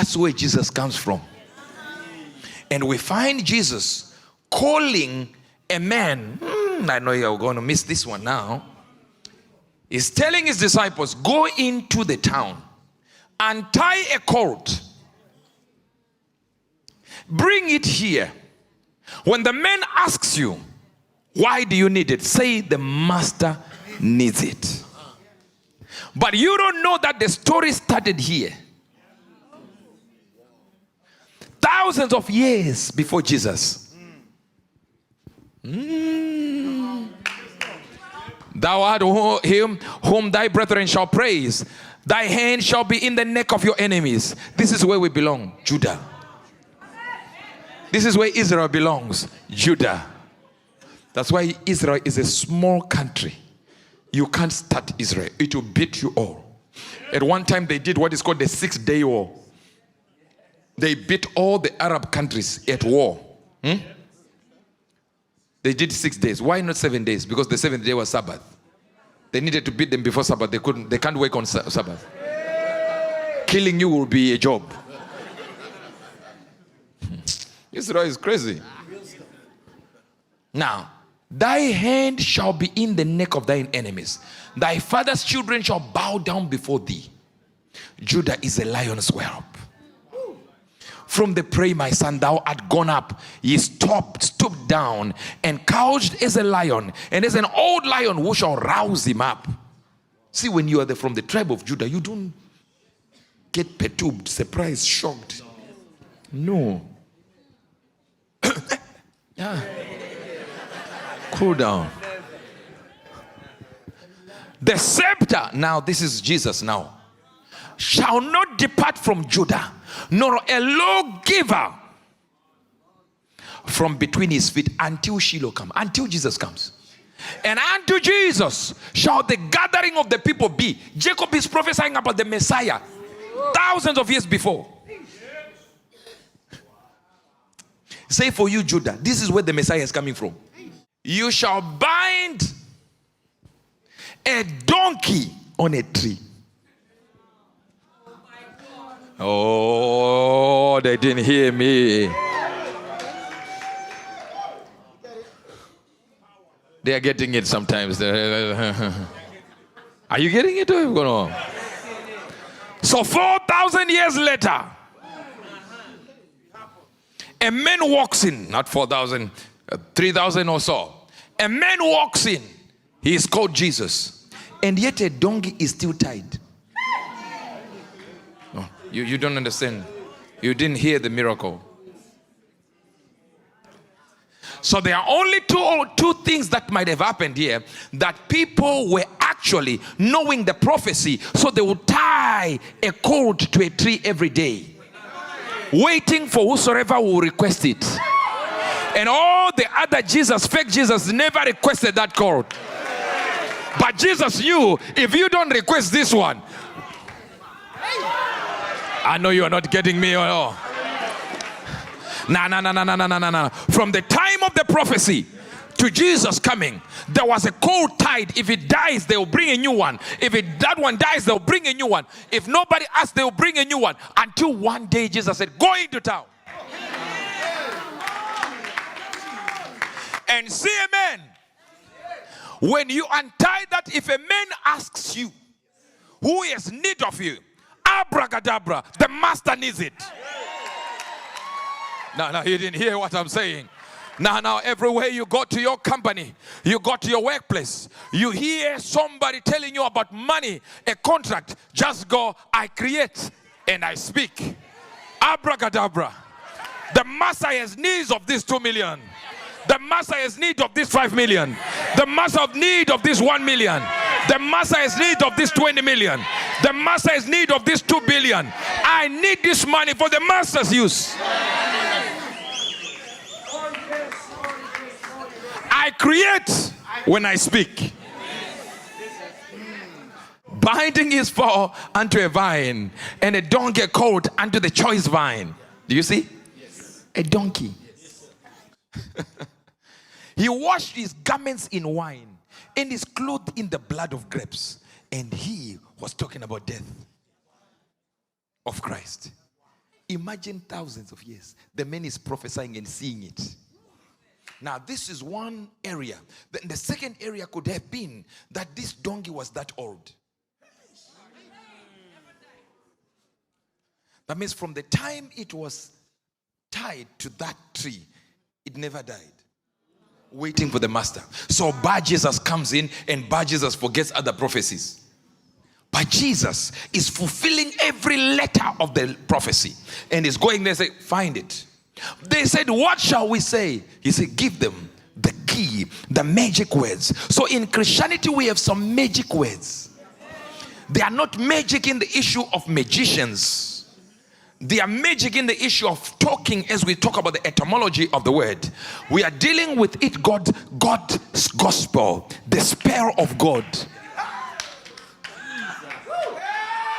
That's where Jesus comes from. And we find Jesus calling a man. I know you're going to miss this one now. He's telling his disciples, go into the town and tie a colt. Bring it here. When the man asks you, why do you need it? Say the master needs it. But you don't know that the story started here. Thousands of years before Jesus. Thou art him whom thy brethren shall praise. Thy hand shall be in the neck of your enemies. This is where we belong, Judah. This is where Israel belongs, Judah. That's why Israel is a small country. You can't start Israel. It will beat you all. At one time they did what is called the 6-day war. They beat all the Arab countries at war. They did 6 days. Why not 7 days? Because the 7th day was Sabbath. They needed to beat them before Sabbath. They can't work on Sabbath. Killing you will be a job. Israel is crazy. Now, thy hand shall be in the neck of thine enemies. Thy father's children shall bow down before thee. Judah is a lion's whelp. From the prey, my son, thou art gone up. Ye stooped down, and couched as a lion, and as an old lion who shall rouse him up. See, when you are from the tribe of Judah, you don't get perturbed, surprised, shocked. No. Yeah. Cool down. The scepter, now this is Jesus now, shall not depart from Judah, nor a lawgiver from between his feet until Shiloh come, until Jesus comes. And unto Jesus shall the gathering of the people be. Jacob is prophesying about the Messiah thousands of years before. Say for you, Judah, this is where the Messiah is coming from. You shall bind a donkey on a tree. Oh, they didn't hear me. They are getting it sometimes. Are you getting it? So 4,000 years later, a man walks in, not 4,000, 3,000 or so. A man walks in. He is called Jesus. And yet a donkey is still tied. No, you don't understand. You didn't hear the miracle. So there are only two things that might have happened here. That people were actually knowing the prophecy. So they would tie a cord to a tree every day, waiting for whosoever will request it. And all the other fake Jesus never requested that cord. But Jesus knew, if you don't request this one, I know you are not getting me. No. From the time of the prophecy to Jesus coming, there was a cord tied. If it dies, they will bring a new one. If that one dies, they'll bring a new one. If nobody asks, they will bring a new one. Until one day Jesus said, go into town and see a man. When you untie that, if a man asks you who has need of you, abracadabra, the master needs it. Now, you didn't hear what I'm saying. Now, everywhere you go to your company, you go to your workplace, you hear somebody telling you about money, a contract, just go, I create and I speak. Abracadabra. The master has needs of this 2 million. The master has need of this 5 million. The master has need of this 1 million. The master has need of this 20 million. The master has need of this 2 billion. I need this money for the master's use. I create when I speak. Binding his foal unto a vine, and a donkey colt unto the choice vine. Do you see? Yes. A donkey. Yes. He washed his garments in wine, and is clothed in the blood of grapes. And he was talking about death of Christ. Imagine thousands of years. The man is prophesying and seeing it. Now, this is one area. The second area could have been that this donkey was that old. That means from the time it was tied to that tree, it never died. Waiting for the master. So Bar Jesus comes in, and Bar Jesus forgets other prophecies. But Jesus is fulfilling every letter of the prophecy. And he's going there and say, find it. They said, what shall we say? He said, give them the key, the magic words. So in Christianity, we have some magic words. They are not magic in the issue of magicians. They are magic in the issue of talking as we talk about the etymology of the word. We are dealing with it, God's gospel, the spell of God.